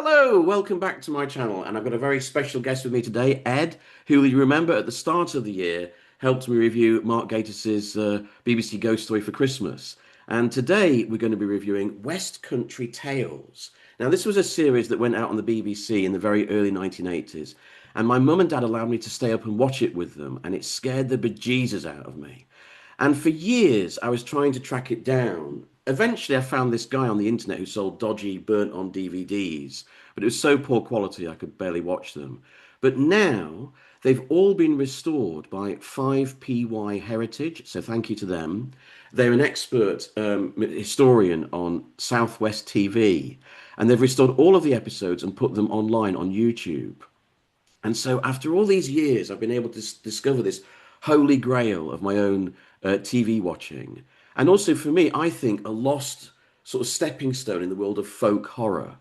Hello, welcome back to my channel, and I've got a very special guest with me today, Ed, who you remember at the start of the year helped me review Mark Gatiss's BBC Ghost Story for Christmas. And today we're going to be reviewing West Country Tales. Now, this was a series that went out on the BBC in the very early 1980s, and my mum and dad allowed me to stay up and watch it with them, and it scared the bejesus out of me. And for years, I was trying to track it down. Eventually, I found this guy on the internet who sold dodgy, burnt on DVDs, but it was so poor quality I could barely watch them. But now they've all been restored by 5PY Heritage, so thank you to them. They're an expert historian on Southwest TV, and they've restored all of the episodes and put them online on YouTube. And so, after all these years, I've been able to discover this holy grail of my own TV watching. And also, for me, I think a lost sort of stepping stone in the world of folk horror.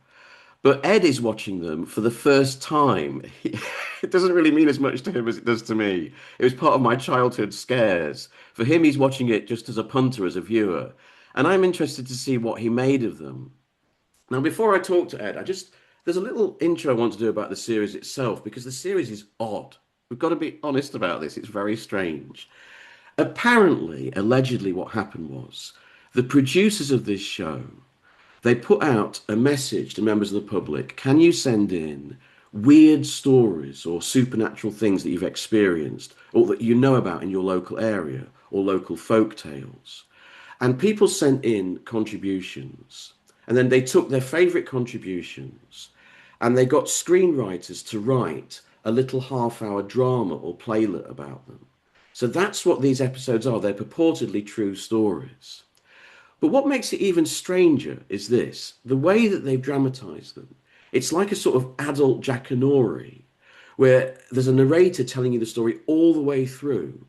But Ed is watching them for the first time. It doesn't really mean as much to him as it does to me. It was part of my childhood scares. For him, he's watching it just as a punter, as a viewer. And I'm interested to see what he made of them. Now, before I talk to Ed, there's a little intro I want to do about the series itself because the series is odd. We've got to be honest about this. It's very strange. Apparently, allegedly, what happened was the producers of this show, they put out a message to members of the public. Can you send in weird stories or supernatural things that you've experienced or that you know about in your local area or local folk tales? And people sent in contributions. And then they took their favorite contributions and they got screenwriters to write a little half-hour drama or playlet about them. So that's what these episodes are. They're purportedly true stories. But what makes it even stranger is this, the way that they've dramatized them. It's like a sort of adult Jackanory, where there's a narrator telling you the story all the way through.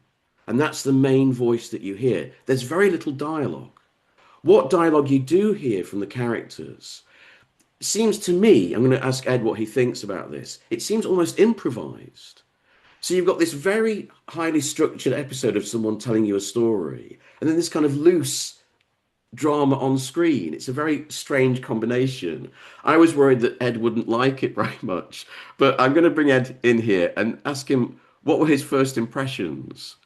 And that's the main voice that you hear. There's very little dialogue. What dialogue you do hear from the characters seems to me, I'm going to ask Ed what he thinks about this, it seems almost improvised. So you've got this very highly structured episode of someone telling you a story, and then this kind of loose drama on screen. It's a very strange combination. I was worried that Ed wouldn't like it very much, but I'm going to bring Ed in here and ask him what were his first impressions.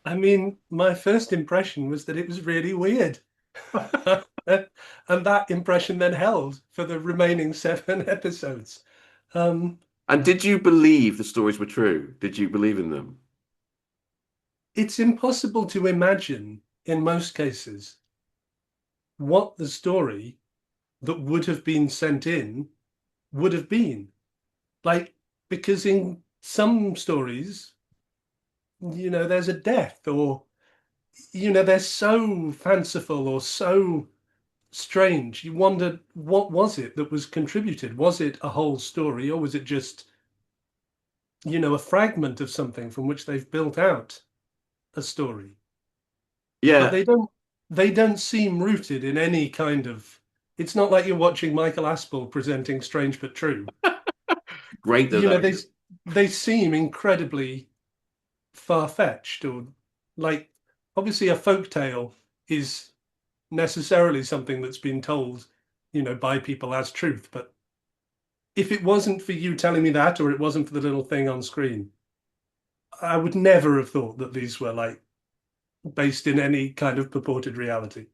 I mean, my first impression was that it was really weird. And that impression then held for the remaining seven episodes. Um, And did you believe the stories were true? Did you believe in them? it's impossible to imagine, in most cases, what the story that would have been sent in would have been. Like, because in some stories, there's a death or, they're so fanciful or so strange. You wondered, what was it that was contributed? Was it a whole story, or was it just, a fragment of something from which they've built out a story? But Yeah, they don't seem rooted in any kind of. It's not like you're watching Michael Aspel presenting Strange but True. great though You know, that they is. they seem incredibly far-fetched, or like, obviously a folk tale is necessarily something that's been told, by people as truth. But if it wasn't for you telling me that, or it wasn't for the little thing on screen, I would never have thought that these were like based in any kind of purported reality.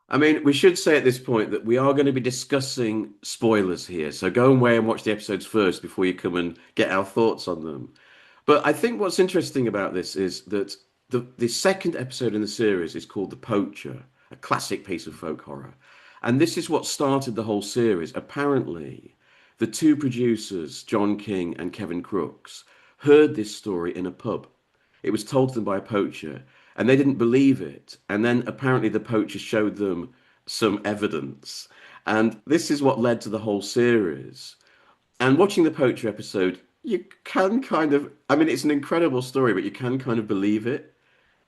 I mean, we should say at this point that we are going to be discussing spoilers here. So go away and watch the episodes first before you come and get our thoughts on them. But I think what's interesting about this is that the second episode in the series is called The Poacher, a classic piece of folk horror. And this is what started the whole series. Apparently, the two producers, John King and Kevin Crooks, heard this story in a pub. It was told to them by a poacher, and they didn't believe it. And then apparently the poacher showed them some evidence. And this is what led to the whole series. And watching the poacher episode, you can kind of, I mean, it's an incredible story, but you can kind of believe it.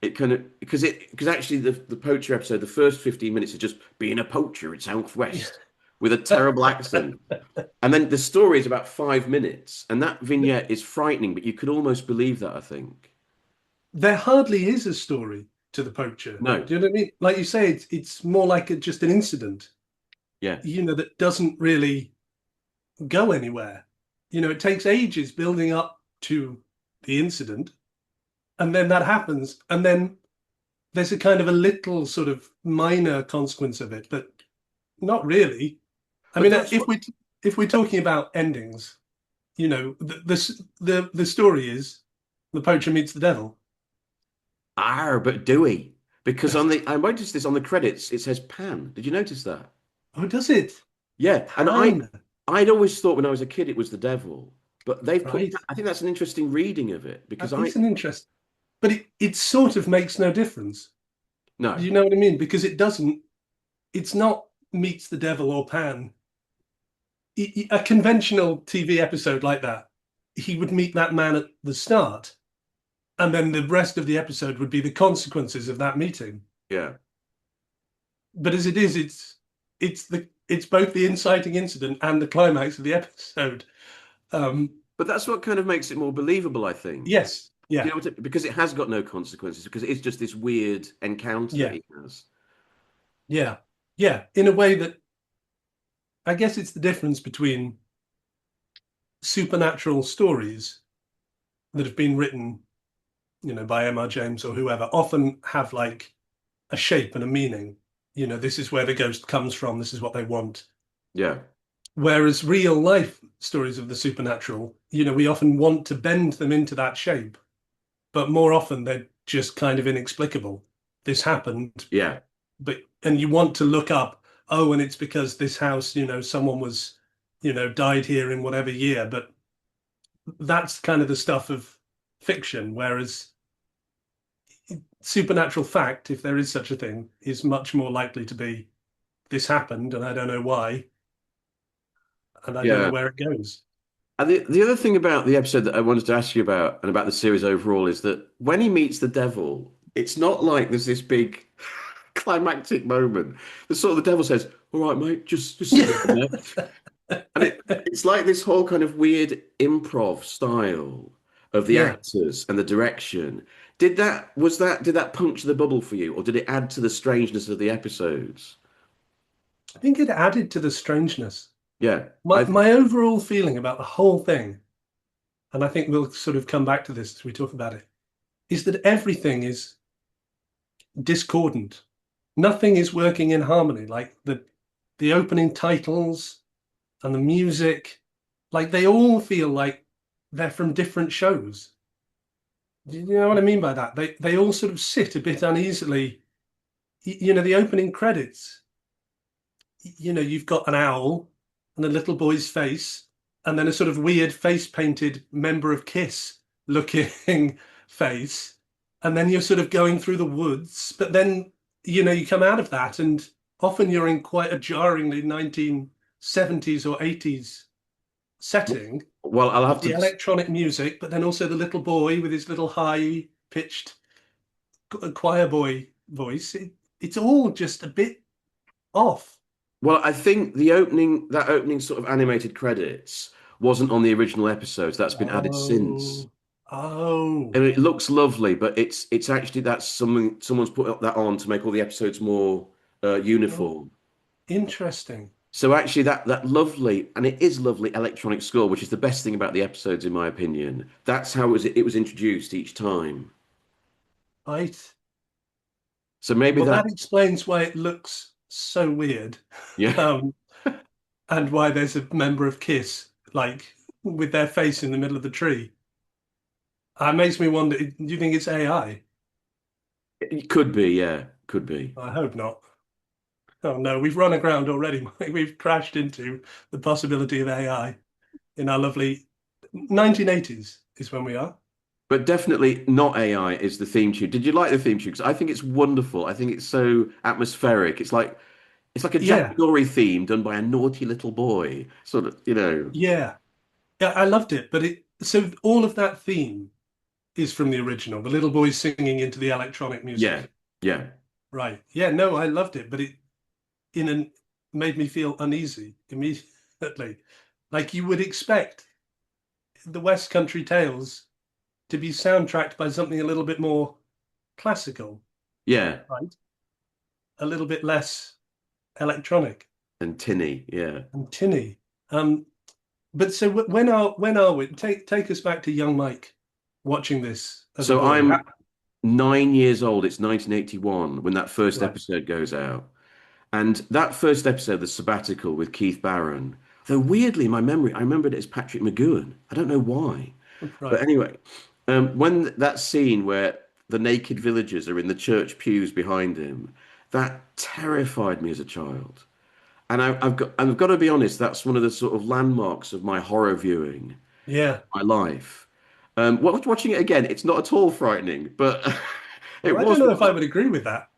It kind of, because actually the poacher episode, the first 15 minutes is just being a poacher in Southwest with a terrible accent. And then the story is about 5 minutes, and that vignette is frightening, but you could almost believe that, I think. There hardly is a story to the poacher. No. Do you know what I mean? Like you say, it's more like just an incident. Yeah. that doesn't really go anywhere. It takes ages building up to the incident, and then that happens, and then there's a kind of a little sort of minor consequence of it, but not really. I But mean, that's what, if we're talking about endings, the story is the poacher meets the devil. but do we? Because I noticed this on the credits, it says Pan. Did you notice that? Oh, does it? Yeah. And Pan, I'd always thought when I was a kid it was the devil, but they've put, right? I think that's an interesting reading of it because That is an interest, but it sort of makes no difference. Do no, you know what I mean? Because it doesn't. It's not meets the devil or Pan. A conventional TV episode like that, he would meet that man at the start, and then the rest of the episode would be the consequences of that meeting. yeah. But as it is, it's both the inciting incident and the climax of the episode. Um, But that's what kind of makes it more believable, I think. yes, Do you yeah, know because it has got no consequences, because it is just this weird encounter that yeah, he has. yeah, yeah. In a way that I guess it's the difference between supernatural stories that have been written, by M.R. James or whoever, often have like a shape and a meaning. This is where the ghost comes from. This is what they want. Yeah. Whereas real life stories of the supernatural, we often want to bend them into that shape, but more often they're just kind of inexplicable. This happened, Yeah. and you want to look up, oh, and it's because this house, someone was, died here in whatever year, but that's kind of the stuff of fiction. Whereas supernatural fact, if there is such a thing, is much more likely to be this happened and I don't know why, and I don't know Yeah. where it goes. And the other thing about the episode that I wanted to ask you about and about the series overall is that when he meets the devil, it's not like there's this big climactic moment. The sort of the devil says, "All right, mate, just sit down there." And it's like this whole kind of weird improv style of the Yeah, actors and the direction. Did that puncture the bubble for you, or did it add to the strangeness of the episodes? I think it added to the strangeness. Yeah, My overall feeling about the whole thing, and I think we'll sort of come back to this as we talk about it, is that everything is discordant. Nothing is working in harmony. Like the opening titles and the music, like they all feel like they're from different shows. Do you know what I mean by that? They all sort of sit a bit uneasily. The opening credits, you've got an owl and a little boy's face, and then a sort of weird face painted member of Kiss looking face. And then you're sort of going through the woods, but then, you come out of that, and often you're in quite a jarringly 1970s or 80s setting well, I'll with have the to. electronic music, but then also the little boy with his little high pitched choir boy voice. It's all just a bit off. Well, I think that opening sort of animated credits wasn't on the original episodes. That's been added since. Oh, oh, And it looks lovely, but it's actually that's someone's put that on to make all the episodes more oh, uniform. interesting. So actually that lovely, and it is lovely electronic score, which is the best thing about the episodes in my opinion. That's how it was introduced each time. Right. So maybe Well, that, that explains why it looks so weird, yeah. um, and why there's a member of Kiss like with their face in the middle of the tree. It makes me wonder, do you think it's AI? It could be, yeah, could be. I hope not. Oh no, we've run aground already, Mike. We've crashed into the possibility of AI in our lovely 1980s is when we are. But definitely not AI is the theme tune. Did you like the theme tune? Because I think it's wonderful. I think it's so atmospheric. It's like a Jack Yeah, Dory theme done by a naughty little boy. Sort of. yeah, yeah. I loved it, but so all of that theme is from the original. The little boy singing into the electronic Yeah, music. yeah, Right. Yeah, no, I loved it, but it in an made me feel uneasy immediately. Like you would expect the West Country Tales to be soundtracked by something a little bit more classical, yeah. right? A little bit less electronic. And Tinny, yeah. and Tinny. Um, but so when are we? Take us back to young Mike watching this as a So boy. I'm 9 years old. It's 1981 when that first Right, episode goes out. And that first episode, The Sabbatical with Keith Barron, though weirdly in my memory, I remembered it as Patrick McGoohan. I don't know why. But right. anyway, when that scene where the naked villagers are in the church pews behind him, that terrified me as a child. And I've got to be honest, that's one of the sort of landmarks of my horror viewing, Yeah. my life. Watching it again, it's not at all frightening, but Well, it I don't was. know if I would agree with that.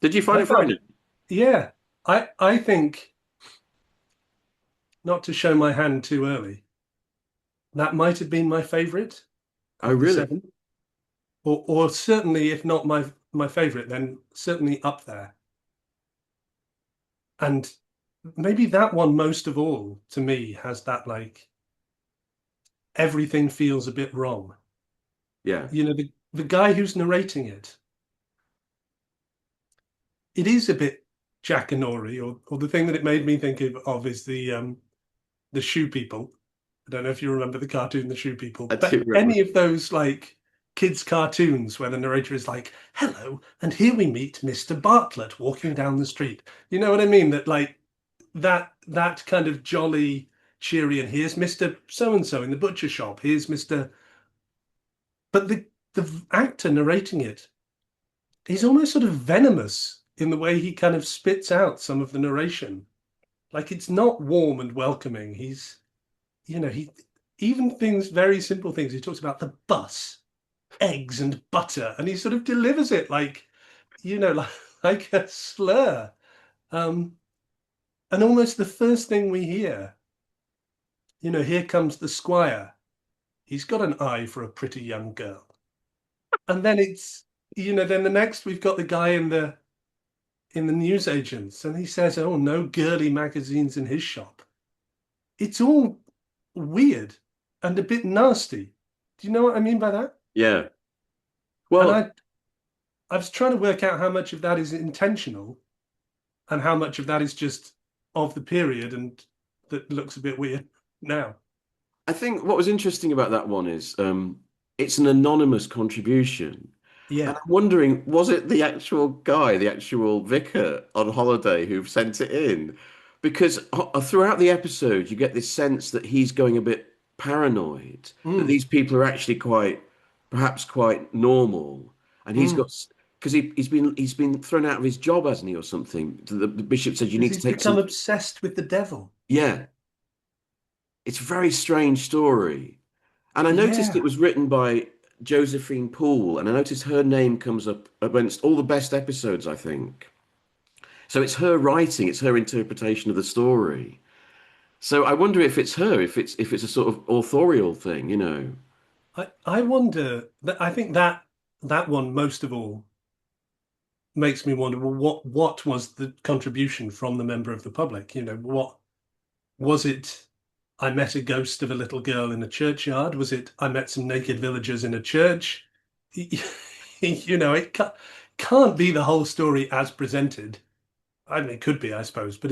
Did you find I it found, frightening? yeah, I think, not to show my hand too early, that might have been my favorite Oh, of the really? seven, or certainly, if not my favorite, then certainly up there. And maybe that one most of all to me has that like everything feels a bit wrong. Yeah. You know, the guy who's narrating it, it is a bit Jackanory, or the thing that it made me think of is the Shoe People. I don't know if you remember the cartoon The Shoe People, I but do remember. any of those like kids' cartoons where the narrator is like, "Hello, and here we meet Mr. Bartlett walking down the street." You know what I mean? That like that kind of jolly, cheery, and here's Mr. So and so in the butcher shop. Here's Mr. But the actor narrating it, he's almost sort of venomous in the way he kind of spits out some of the narration. Like it's not warm and welcoming. He's, he even things, very simple things. He talks about the bus, eggs and butter, and he sort of delivers it like, like, like a slur. Um, and almost the first thing we hear, here comes the squire. He's got an eye for a pretty young girl. And then then the next we've got the guy in the newsagents, and he says, "Oh, no girly magazines in his shop." It's all weird and a bit nasty. Do you know what I mean by that? Yeah. And Well, I was trying to work out how much of that is intentional and how much of that is just of the period and that looks a bit weird now. I think what was interesting about that one is it's an anonymous contribution. And Yeah. I'm wondering, was it the actual guy, the actual vicar on holiday who sent it in? Because throughout the episode, you get this sense that he's going a bit paranoid, that Mm, these people are actually perhaps quite normal, and he's mm. got because he's been thrown out of his job, hasn't he, or something? The bishop said you Because need to he's take become some. obsessed with the devil. Yeah, it's a very strange story. And I noticed it Yeah. was written by Josephine Poole, and I noticed her name comes up against all the best episodes, I think. So it's her writing, it's her interpretation of the story. So I wonder if it's her, if it's a sort of authorial thing, you know. I wonder that I think that one most of all makes me wonder, well, what was the contribution from the member of the public? What was it? I met a ghost of a little girl in a churchyard. Was it I met some naked villagers in a church? It can't be the whole story as presented. I mean, it could be, I suppose, but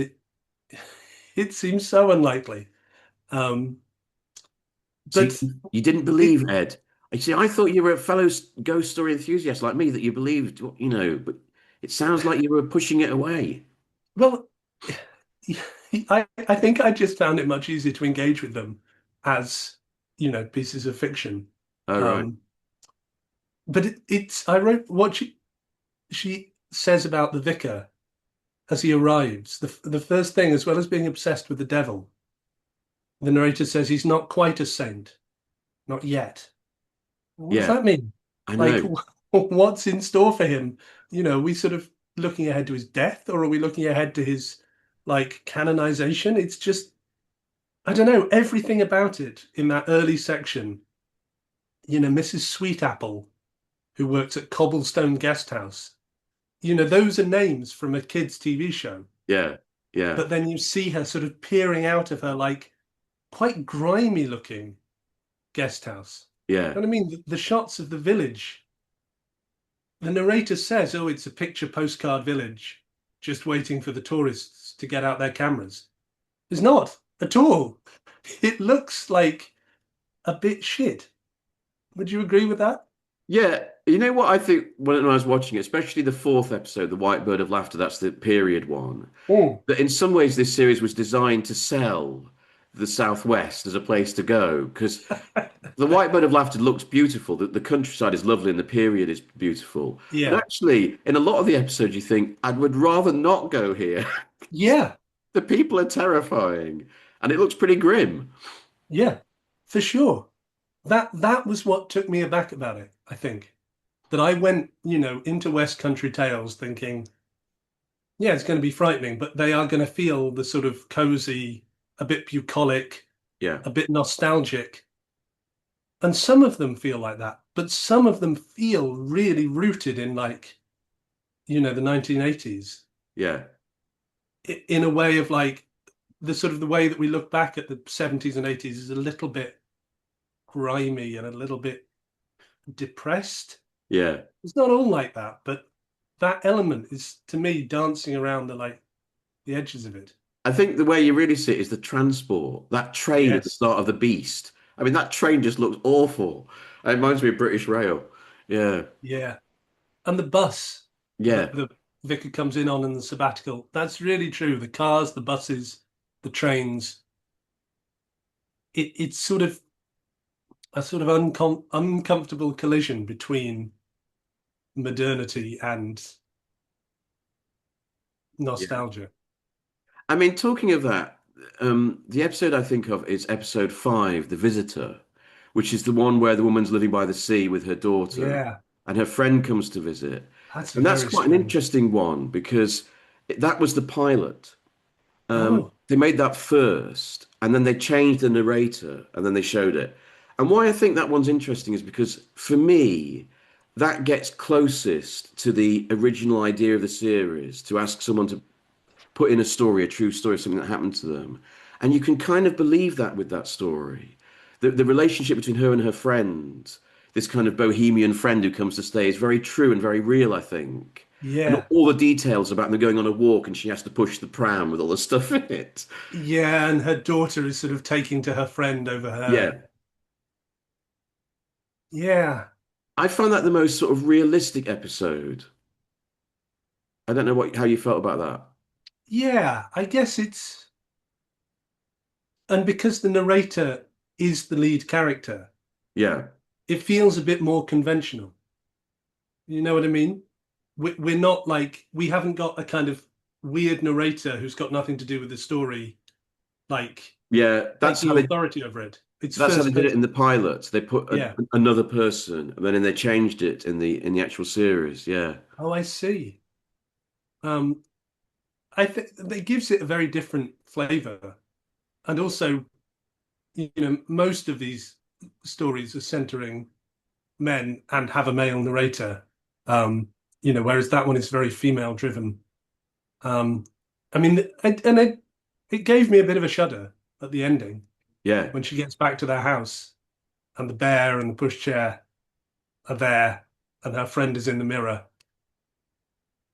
it seems so unlikely. Um, So but you didn't it believe Ed. You see, I thought you were a fellow ghost story enthusiast like me, that you believed, but it sounds like you were pushing it away. well, I think I just found it much easier to engage with them as pieces of fiction. Oh, right. Um, but it's I wrote what she says about the vicar as he arrives. The first thing, as well as being obsessed with the devil, the narrator says he's not quite a saint, not yet. What does Yeah, that mean? I Like, know. what's in store for him? Are we sort of looking ahead to his death, or are we looking ahead to his like canonization? It's just, I don't know, everything about it in that early section. Mrs. Sweetapple, who works at Cobblestone Guest House. Those are names from a kid's TV show. Yeah, yeah, But then you see her sort of peering out of her like quite grimy looking guest house. yeah, You know what I mean? The shots of the village. The narrator says, "Oh, it's a picture postcard village, just waiting for the tourists house to get out their cameras. It's not at all. It looks like a bit shit. Would you agree with that? Yeah, you know what I think when I was watching it, especially the fourth episode, The White Bird of Laughter, that's the period one, Mm. that in some ways this series was designed to sell the Southwest as a place to go because The White Bird of Laughter looks beautiful. The countryside is lovely and the period is beautiful. But Yeah. actually, in a lot of the episodes, you think, I would rather not go here. Yeah. The people are terrifying and it looks pretty grim. Yeah. For sure. That was what took me aback about it, I think. That I went, into West Country Tales thinking, yeah, it's going to be frightening, but they are going to feel the sort of cozy, a bit bucolic, Yeah, a bit nostalgic. And some of them feel like that, but some of them feel really rooted in like, the 1980s yeah, in a way of like the sort of the way that we look back at the 70s and 80s is a little bit grimy and a little bit depressed. yeah. It's not all like that, but that element is to me dancing around the edges of it. I think the way you really see it is the transport. That train at the Yes. start of The Beast. I mean, that train just looks awful. It reminds me of British Rail. Yeah, Yeah. And the bus that yeah, the vicar comes in on in the sabbatical, that's really true. The cars, the buses, the trains, it's sort of a sort of uncomfortable collision between modernity and yeah. nostalgia. I mean, talking of that, the episode I think of is episode five, The Visitor, which is the one where the woman's living by the sea with her daughter Yeah, and her friend comes to visit. that's And that's very quite an strange. interesting one because that was the pilot. Oh, They made that first, and then they changed the narrator, and then they showed it. And why I think that one's interesting is because for me, that gets closest to the original idea of the series to ask someone to put in a story, a true story, something that happened to them. And you can kind of believe that with that story. The relationship between her and her friend, this kind of bohemian friend who comes to stay, is very true and very real, I think. And yeah. all the details about them going on a walk and she has to push the pram with all the stuff in it. Yeah, and her daughter is sort of taking to her friend over her. Yeah. Yeah, I found that the most sort of realistic episode. I don't know how you felt about that. yeah. I guess and because the narrator is the lead character, Yeah. it feels a bit more conventional. You know what I mean? We're not like, we haven't got a kind of weird narrator who's got nothing to do with the story, like Yeah. taking authority over it. It's That's how they first did it in person. the pilot. They put Yeah. another person, and then they changed it in the actual series. Yeah, Oh, I see. Um, I think it gives it a very different flavor. And also, most of these stories are centering men and have a male narrator. Whereas that one is very female driven. Um, I mean, it gave me a bit of a shudder at the ending yeah, when she gets back to their house and the bear and the pushchair are there and her friend is in the mirror.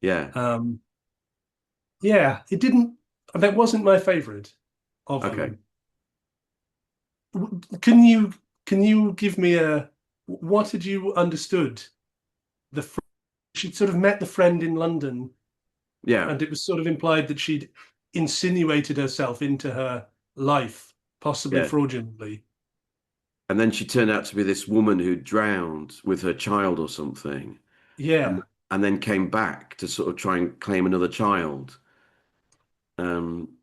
yeah. Um, yeah, it didn't, that wasn't my favorite of Okay. them. Can you can you give me what had you understood? She'd sort of met the friend in London, Yeah, and it was sort of implied that she'd insinuated herself into her life, possibly yeah. fraudulently. And then she turned out to be this woman who drowned with her child or something, and Yeah, and then came back to sort of try and claim another child. Um,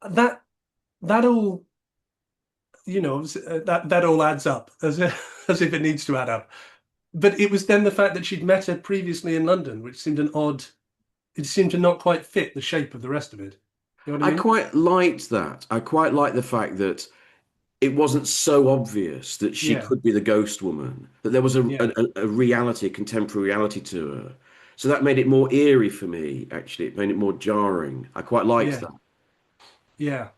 that that all that all adds up as if it needs to add up. But it was then the fact that she'd met her previously in London, which seemed an odd. It seemed to not quite fit the shape of the rest of it. You know what I I mean? quite liked that. I quite liked the fact that it wasn't so obvious that she Yeah, could be the ghost woman, that there was yeah, a reality, a contemporary reality to her. So that made it more eerie for me, actually. It made it more jarring. I quite liked yeah, that. yeah,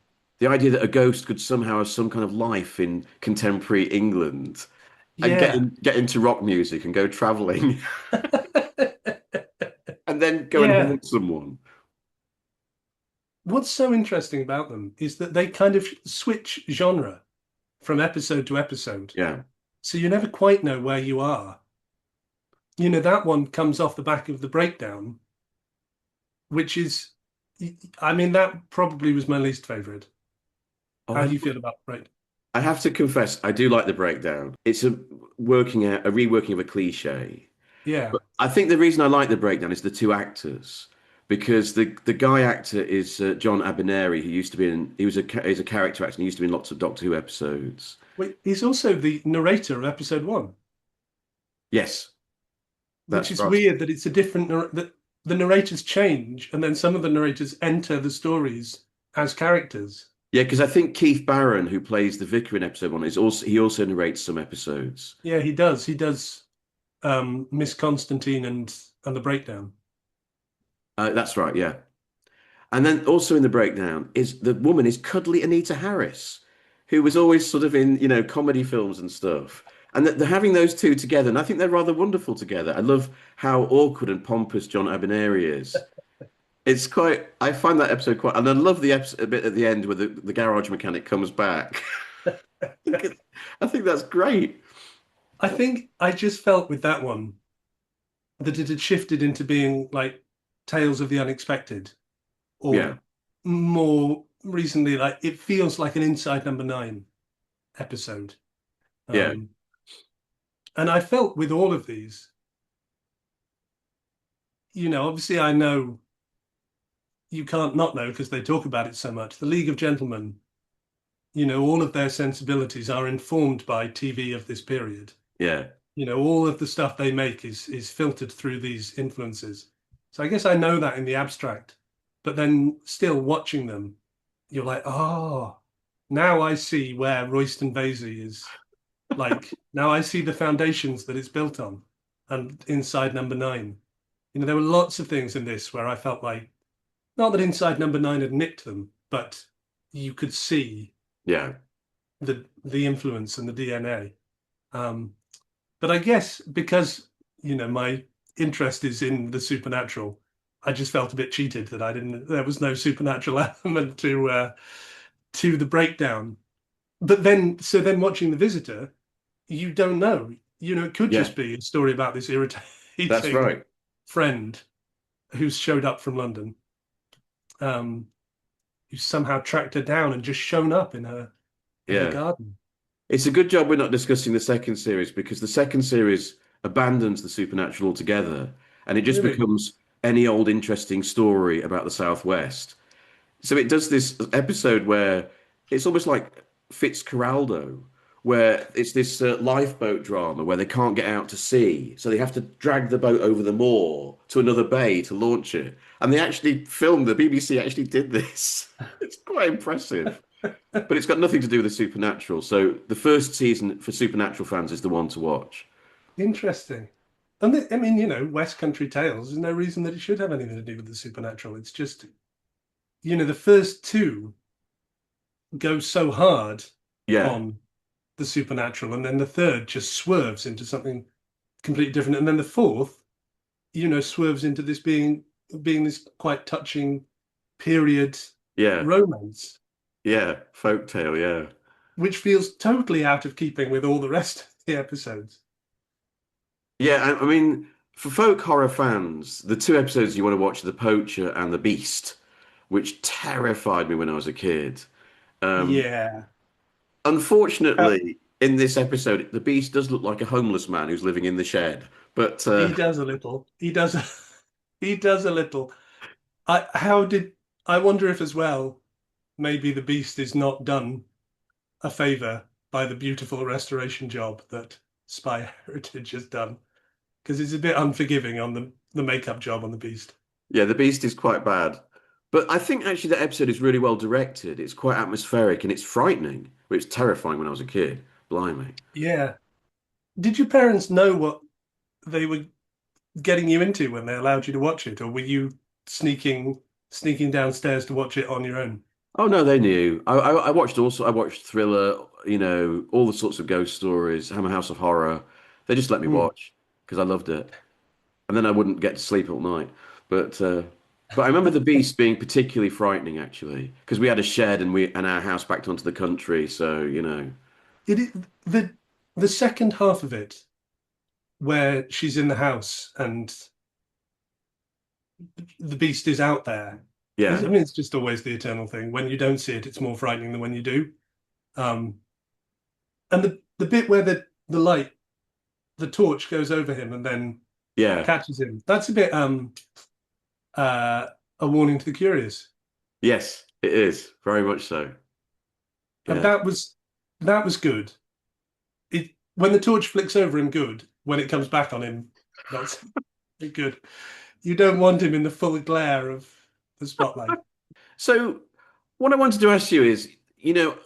The idea that a ghost could somehow have some kind of life in contemporary England and yeah. get into rock music and go traveling and then go and Yeah, haunt someone. what's so interesting about them is that they kind of switch genre from episode to episode. Yeah. So you never quite know where you are. That one comes off the back of The Breakdown, which is, I mean, that probably was my least favorite. Oh, How do you feel about The Breakdown? I have to confess, I do like the breakdown. It's a reworking of a cliche. Yeah. But I think the reason I like the breakdown is the two actors, because the guy actor is John Abineri, who used to be in he's a character actor and he used to be in lots of Doctor Who episodes. Wait, he's also the narrator of episode one, Yes, which that's is right. weird that it's a different, that the narrators change and then some of the narrators enter the stories as characters. Yeah, because I think Keith Barron, who plays the vicar in episode one, is also he also narrates some episodes. Yeah, he does. He does Miss Constantine and The Breakdown. That's right, yeah. And then also in the breakdown is the woman is cuddly Anita Harris, who was always sort of in, comedy films and stuff. And they're having those two together, and I think they're rather wonderful together. I love how awkward and pompous John Abineri is. I find that episode quite, and I love the episode a bit at the end where the garage mechanic comes back. I think that's great. I think I just felt with that one that it had shifted into being like Tales of the Unexpected, Yeah, or more recently, like it feels like an Inside Number Nine episode. yeah, Um, and I felt with all of these, obviously I know you can't not know because they talk about it so much. The League of Gentlemen, all of their sensibilities are informed by TV of this period. yeah, All of the stuff they make is filtered through these influences. So I guess I know that in the abstract, but then still watching them, you're like, oh, now I see where Royston Vasey is. Like, now I see the foundations that it's built on, and Inside Number Nine. There were lots of things in this where I felt like, not that Inside Number Nine had nicked them, but you could see yeah. the influence and the DNA. Um, But I guess because, my interest is in the supernatural, I just felt a bit cheated that there was no supernatural element to the breakdown. But then watching The Visitor, you don't know. It could Yeah, just be a story about this that's irritating right. friend who's showed up from London, um, who somehow tracked her down and just shown up in her Yeah. garden. It's a good job we're not discussing the second series because the second series abandons the supernatural altogether and it just Really? becomes any old interesting story about the Southwest. So it does this episode where it's almost like Fitzcarraldo, where it's this lifeboat drama where they can't get out to sea. So they have to drag the boat over the moor to another bay to launch it. And they actually filmed, the BBC actually did this. It's quite impressive. But it's got nothing to do with the supernatural. So the first season for supernatural fans is the one to watch. Interesting. And I mean, West Country Tales, there's no reason that it should have anything to do with the supernatural. It's just, the first two go so hard Yeah, on the supernatural, and then the third just swerves into something completely different. And then the fourth, swerves into this being this quite touching period yeah, romance, yeah. Folktale, yeah. which feels totally out of keeping with all the rest of the episodes. Yeah, I mean, for folk horror fans, the two episodes you want to watch are The Poacher and The Beast, which terrified me when I was a kid. Um, Yeah. Unfortunately, in this episode, The Beast does look like a homeless man who's living in the shed. But He does a little. He does. He does a little. I wonder if as well, maybe the Beast is not done a favor by the beautiful restoration job that Spy Heritage has done, because it's a bit unforgiving on the makeup job on the Beast. yeah, The Beast is quite bad. But I think actually that episode is really well directed. It's quite atmospheric and it's frightening. But it's terrifying when I was a kid. Blimey. Yeah. Did your parents know what they were getting you into when they allowed you to watch it, or were you sneaking downstairs to watch it on your own? Oh no, they knew. I watched also. I watched Thriller. All the sorts of ghost stories. Hammer House of Horror. They just let me Hmm. watch because I loved it, and then I wouldn't get to sleep all night. But But I remember the Beast being particularly frightening, actually, because we had a shed and our house backed onto the country. So, It is the second half of it where she's in the house and the beast is out there. I yeah, mean, it's just always the eternal thing. When you don't see it, it's more frightening than when you do. Um, and the bit where the light, the torch goes over him and then yeah, catches him. That's a bit uh, a warning to the curious. yes, it is very much so. And Yeah, that was good. It when the torch flicks over him, good. When it comes back on him, not so good. You don't want him in the full glare of the spotlight. so, what I wanted to ask you is,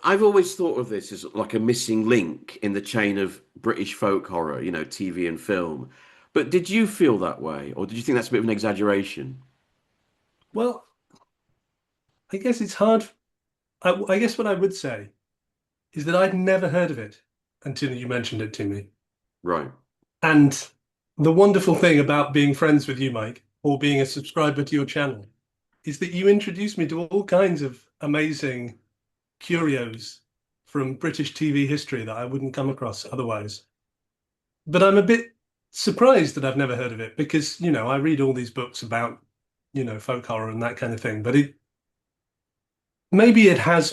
I've always thought of this as like a missing link in the chain of British folk horror, TV and film. But did you feel that way, or did you think that's a bit of an exaggeration? Well, I guess it's hard. I guess what I would say is that I'd never heard of it until you mentioned it to me. Right. And the wonderful thing about being friends with you, Mike, or being a subscriber to your channel, is that you introduced me to all kinds of amazing curios from British TV history that I wouldn't come across otherwise. But I'm a bit surprised that I've never heard of it because, I read all these books about, folk horror and that kind of thing, but maybe it has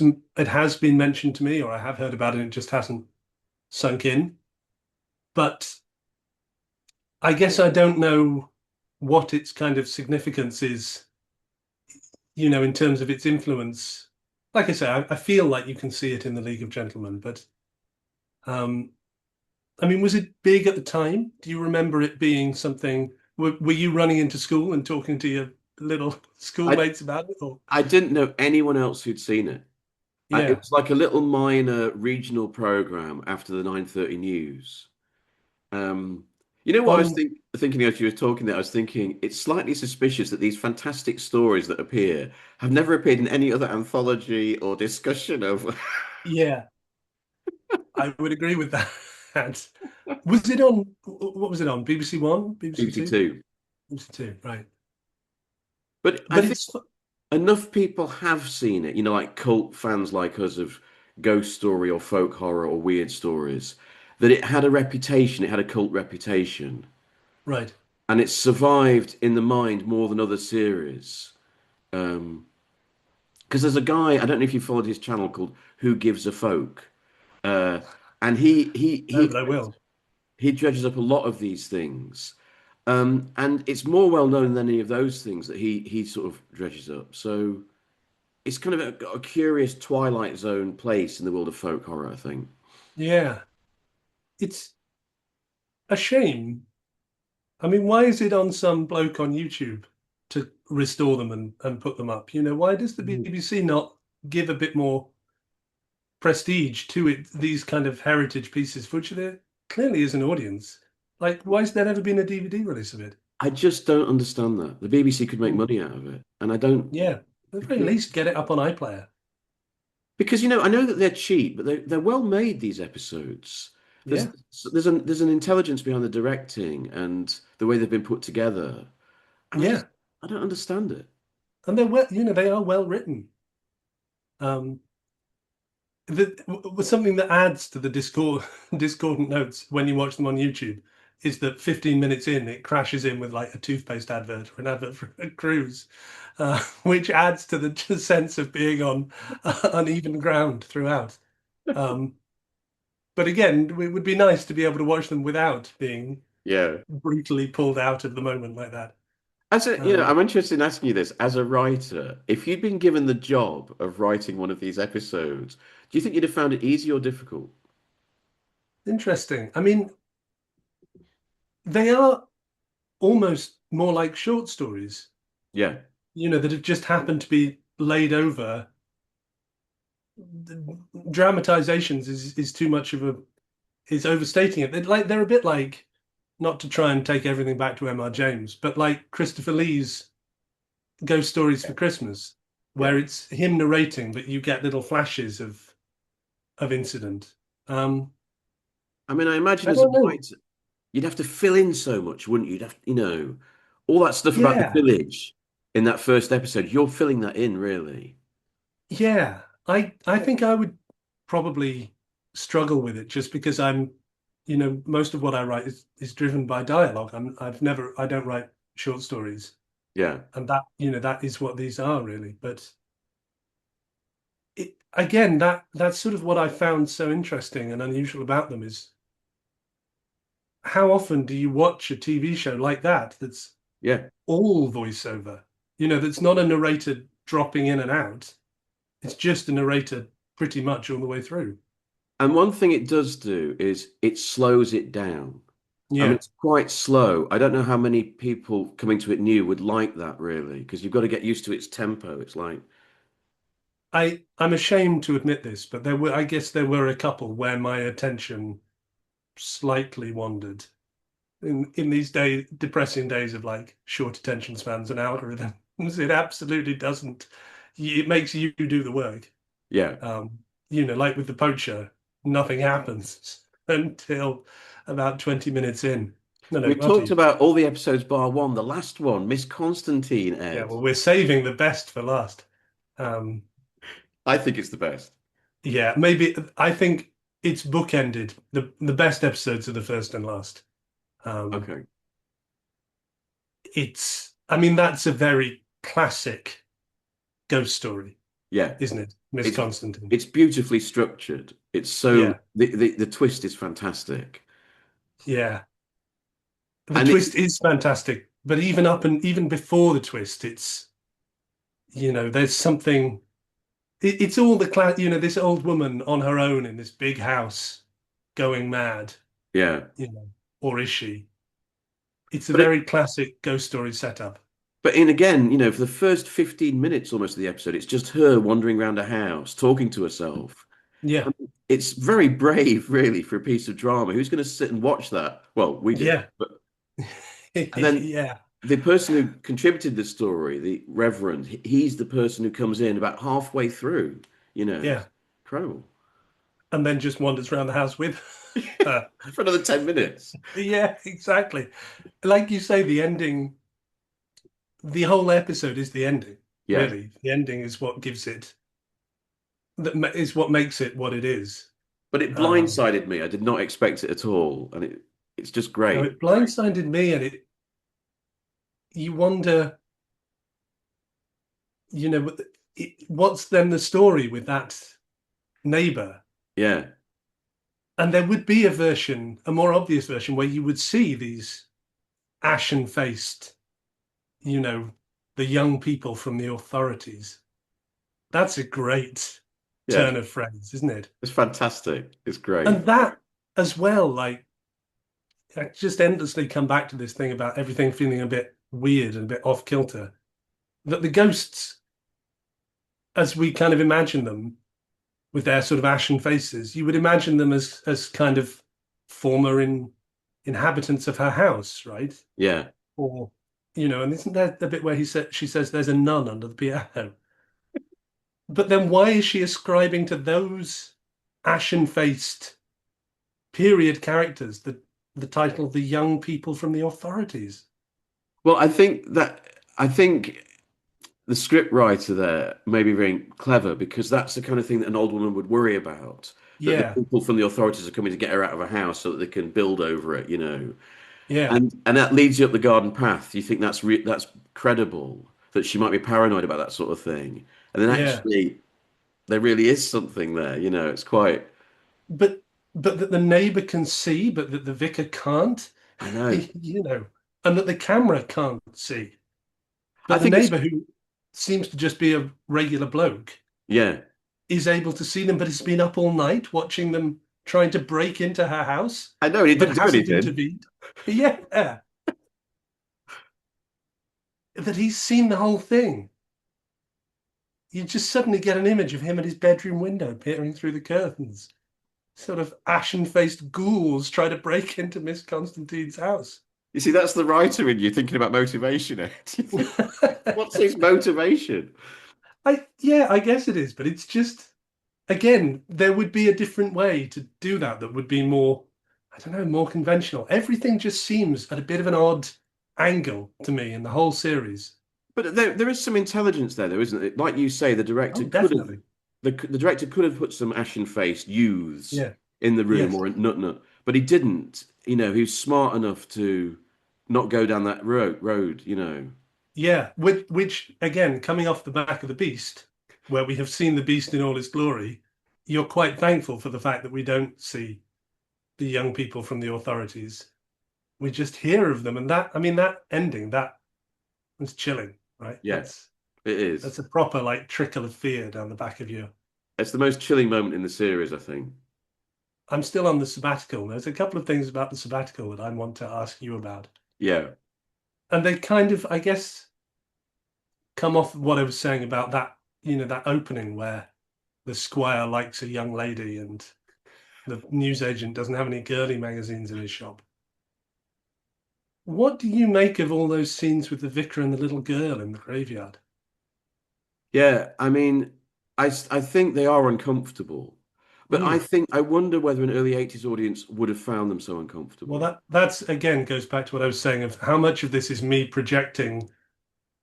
been mentioned to me or I have heard about it and it just hasn't sunk in. But I guess I don't know what its kind of significance is, in terms of its influence. Like I say, I feel like you can see it in the League of Gentlemen, but um, I mean, was it big at the time? Do you remember it being something? Were you running into school and talking to your little I schoolmates about it? Or I didn't know anyone else who'd seen it. It yeah, was like a little minor regional program after the 9:30 news. Um, you know what I was on thinking as you were talking there? I was thinking it's slightly suspicious that these fantastic stories that appear have never appeared in any other anthology or discussion of yeah, I would agree with that. Was it on? What was it on? BBC One, BBC BBC Two, Two. BBC Two, right? But I But think it's enough people have seen it, like cult fans like us of ghost story or folk horror or weird stories, that it had a reputation, it had a cult reputation, right. and it's survived in the mind more than other series. Because there's a guy, I don't know if you followed his channel called Who Gives a Folk, uh, and No, but I will. he dredges up a lot of these things. And it's more well known than any of those things that he sort of dredges up. So it's kind of a curious Twilight Zone place in the world of folk horror, I think. Yeah, it's a shame. I mean, why is it on some bloke on YouTube to restore them and put them up? Why does the Mm. BBC not give a bit more prestige to it, these kind of heritage pieces, for which there clearly is an audience? Like, why has there never been a DVD release of it? I just don't understand that. The BBC could make Hmm. money out of it, and I don't Yeah, at the very least, get it up on iPlayer. because I know that they're cheap, but they're well made. These episodes, there's Yeah, there's an intelligence behind the directing and the way they've been put together, and yeah, I don't understand it. and they are well written. Um, was something that adds to the discordant notes when you watch them on YouTube is that 15 minutes in it crashes in with like a toothpaste advert or an advert for a cruise, which adds to the sense of being on uneven ground throughout. Um, but again, it would be nice to be able to watch them without being Yeah. brutally pulled out of the moment like that. I'm Um, interested in asking you this as a writer. If you'd been given the job of writing one of these episodes, do you think you'd have found it easy or difficult? Interesting. I mean, they are almost more like short stories, Yeah. that have just happened to be laid over. Dramatizations is too much of a is overstating it. They're a bit like, not to try and take everything back to M.R. James, but like Christopher Lee's Ghost Stories for Christmas, Yeah. where it's him narrating, but you get little flashes of incident. Um, I mean, I imagine I as a don't know. writer, you'd have to fill in so much, wouldn't you? You'd have, all that stuff about the Yeah, village. in that first episode. You're filling that in, really. Yeah, I think I would probably struggle with it just because most of what I write is driven by dialogue. I don't write short stories, Yeah. and that is what these are really. But again, that's sort of what I found so interesting and unusual about them is how often do you watch a TV show like that that's Yeah. all voiceover? That's not a narrator dropping in and out. It's just a narrator pretty much all the way through. And one thing it does do is it slows it down. I mean, Yeah. it's quite slow. I don't know how many people coming to it new would like that, really, because you've got to get used to its tempo. It's like, I'm ashamed to admit this, but I guess there were a couple where my attention slightly wandered in these depressing days of like short attention spans and algorithms. It absolutely doesn't. It makes you do the work. yeah. Um, like with the poacher, nothing happens until about 20 minutes in. No, We after talked you. about all the episodes bar one, the last one, Miss Constantine, Yeah, Ed. well, we're saving the best for last. Um, I think it's the best. yeah, maybe I think it's bookended. The best episodes are the first and last. Um, Okay. I mean, that's a very classic ghost story, Yeah. isn't it? Miss It's Constantine. it's beautifully structured. It's so Yeah, the twist is fantastic. yeah. The And it's twist is fantastic, but even before the twist, there's something. It's all the class. This old woman on her own in this big house, going mad. yeah. Or is she? It's a But it very classic ghost story setup. but in again, for the first 15 minutes almost of the episode, it's just her wandering around a house, talking to herself. Yeah, It's very brave, really, for a piece of drama. Who's going to sit and watch that? Well, we did. yeah, But and then yeah, the person who contributed the story, the Reverend, he's the person who comes in about halfway through. yeah, It's incredible. and then just wanders around the house with her. For another 10 minutes. Yeah, exactly. Like you say, the ending, the whole episode is the ending. Yeah. Really, the ending is what gives it. That is what makes it what it is. But it Um, blindsided me. I did not expect it at all. And it's just no, great. it blindsided me, and you wonder, what's then the story with that neighbor? Yeah. And there would be a more obvious version, where you would see these ashen-faced, you know, the young people from the authorities. That's a great Yeah. turn of phrase, isn't it? It's fantastic. It's great. And that as well, like, I just endlessly come back to this thing about everything feeling a bit weird and a bit off kilter. That the ghosts, as we kind of imagine them, with their sort of ashen faces, you would imagine them as kind of former inhabitants of her house, right? Yeah. Or and isn't there the bit where she says there's a nun under the piano? But then why is she ascribing to those ashen-faced period characters the title of the young people from the authorities? Well, I think the script writer there may be very clever because that's the kind of thing that an old woman would worry about. That the Yeah, people from the authorities are coming to get her out of a house so that they can build over it. yeah, And that leads you up the garden path. You think that's credible, that she might be paranoid about that sort of thing. And then yeah. actually there really is something there. It's quite But that the neighbor can see, but that the vicar can't, I know. you know, and that the camera can't see. I But the think it's neighbor, who seems to just be a regular bloke, yeah. is able to see them, but has been up all night watching them trying to break into her house, I know, and he but didn't do hasn't anything. intervened. Yeah, that he's seen the whole thing. You just suddenly get an image of him at his bedroom window peering through the curtains. Sort of ashen-faced ghouls try to break into Miss Constantine's house. You see, that's the writer in you thinking about motivation, Ed. You think, what's his motivation? I guess it is, but it's just, again, there would be a different way to do that would be more, I don't know, more conventional. Everything just seems at a bit of an odd angle to me in the whole series. But there is some intelligence there, though, isn't it? Like you say, Oh, definitely. the director could have put some ashen-faced youths Yeah. in the room Yes. or a nut, but he didn't. He was smart enough to not go down that road. Yeah. Which again, coming off the back of the Beast, where we have seen the Beast in all his glory, you're quite thankful for the fact that we don't see the young people from the authorities. We just hear of them, and that I mean that ending that was chilling, right? Yeah, it is. That's a proper like trickle of fear down the back of you. It's the most chilling moment in the series, I think. I'm still on the sabbatical. There's a couple of things about the sabbatical that I want to ask you about. Yeah, And they kind of, I guess, come off what I was saying about that, that opening where the squire likes a young lady and the newsagent doesn't have any girly magazines in his shop. What do you make of all those scenes with the vicar and the little girl in the graveyard? yeah. I mean, I think they are uncomfortable, but Mm. I wonder whether an early 80s audience would have found them so Well, uncomfortable. that's again goes back to what I was saying of how much of this is me projecting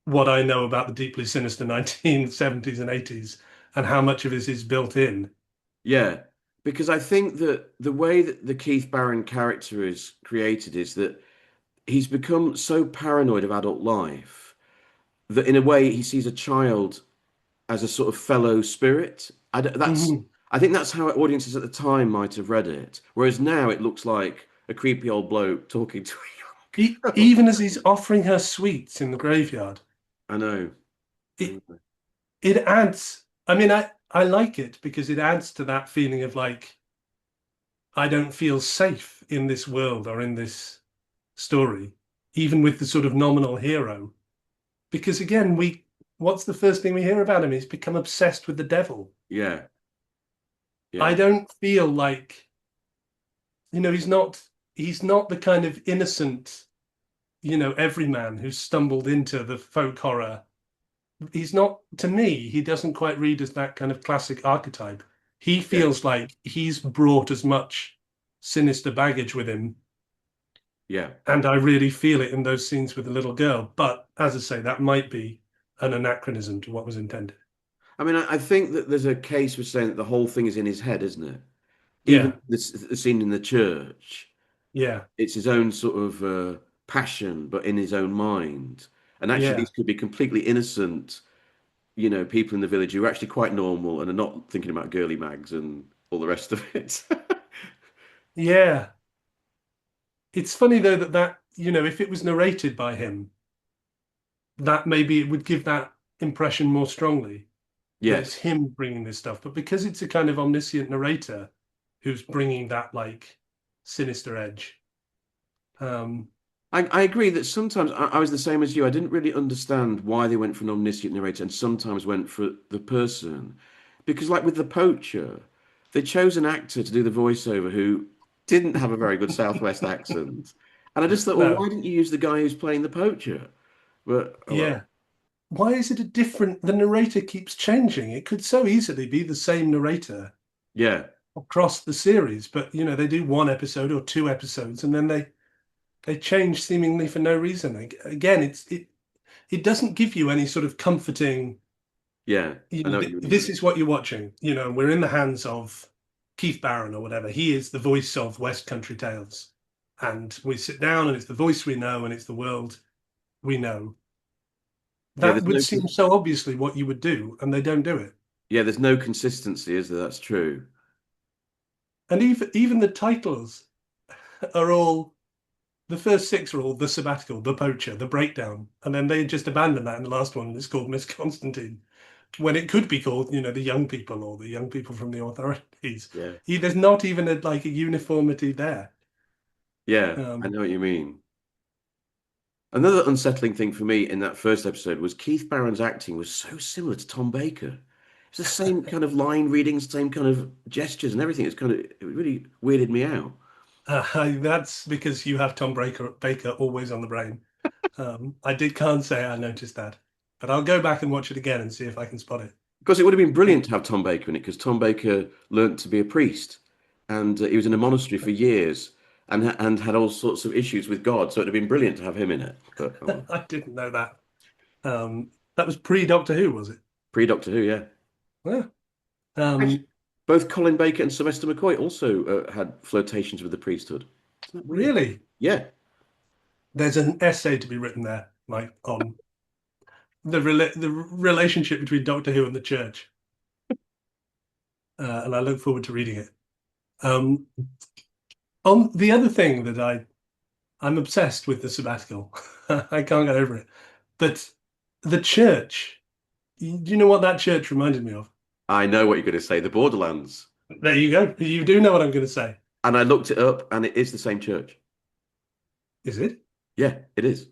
what I know about the deeply sinister 1970s and 80s, and how much of this is built in. Yeah, because I think that the way that the Keith Barron character is created is that he's become so paranoid of adult life that in a way he sees a child as a sort of fellow spirit. Mhm. I think that's how audiences at the time might have read it. Whereas now it looks like a creepy old bloke talking to a young girl. Even as he's offering her sweets in the graveyard, I know. I it know. it adds. I mean, I like it because it adds to that feeling of like I don't feel safe in this world or in this story, even with the sort of nominal hero. Because again, we what's the first thing we hear about him? He's become obsessed with the devil. Yeah, I yeah, don't feel like he's not the kind of innocent, everyman who stumbled into the folk horror. He's not, to me, he doesn't quite read as that kind of classic archetype. He yeah, feels like he's brought as much sinister baggage with him. yeah. And I really feel it in those scenes with the little girl. But as I say, that might be an anachronism to what was intended. I mean, I think that there's a case for saying that the whole thing is in his head, isn't it? Even Yeah, the scene in the church, yeah, it's his own sort of passion, but in his own mind. And actually, yeah, these could be completely innocent, people in the village who are actually quite normal and are not thinking about girly mags and all the rest of it. yeah. It's funny though if it was narrated by him, that maybe it would give that impression more strongly that it's Yes, him bringing this stuff. But because it's a kind of omniscient narrator who's bringing that like sinister edge. Um, I agree that sometimes I was the same as you. I didn't really understand why they went for an omniscient narrator and sometimes went for the person. Because, like with The Poacher, they chose an actor to do the voiceover who didn't have a very good Southwest accent. And I just thought, well, no, why didn't you use the guy who's playing the poacher? But, oh well. yeah. Why is it a different? The narrator keeps changing. It could so easily be the same narrator Yeah. across the series, but they do one episode or two episodes, and then they change seemingly for no reason. Again, it doesn't give you any sort of comforting. Yeah. I know what you This mean. is what you're watching. We're in the hands of Keith Barron or whatever. He is the voice of West Country Tales, and we sit down, and it's the voice we know, and it's the world we know. Yeah, That would seem so obviously what you would do, and they don't do it. there's no consistency, is there? That's true. And even the titles are all the first six are all the sabbatical, the poacher, the breakdown, and then they just abandon that in the last one. And it's called Miss Constantine, when it could be called, the young people or the young people from the authorities. Yeah. There's not even like a uniformity there. Yeah, I Um, know what you mean. Another unsettling thing for me in that first episode was Keith Barron's acting was so similar to Tom Baker. It's the same kind of line readings, same kind of gestures and everything. It really weirded me out. that's because you have Tom Baker always on the brain. Can't say I noticed that, but I'll go back and watch it again and see if I can spot it. Because it would have been brilliant to have Tom Baker in it, because Tom Baker learnt to be a priest, and he was in a monastery for years, and had all sorts of issues with God. So it'd have been brilliant to have him in it. But oh well. I didn't know that. That was pre-Doctor Who, was it? Pre-Doctor Who, yeah. Yeah. Actually, Um, both Colin Baker and Sylvester McCoy also had flirtations with the priesthood. Isn't that weird? really, Yeah. there's an essay to be written there, like on the relationship between Doctor Who and the Church, and I look forward to reading it. Um, on the other thing that I'm obsessed with the sabbatical. I can't get over it. But the church, do you know what that church reminded me of? I know what you're going to say, the Borderlands. There you go. You do know what I'm going to say. And I looked it up and it is the same church. Is it? Yeah, it is.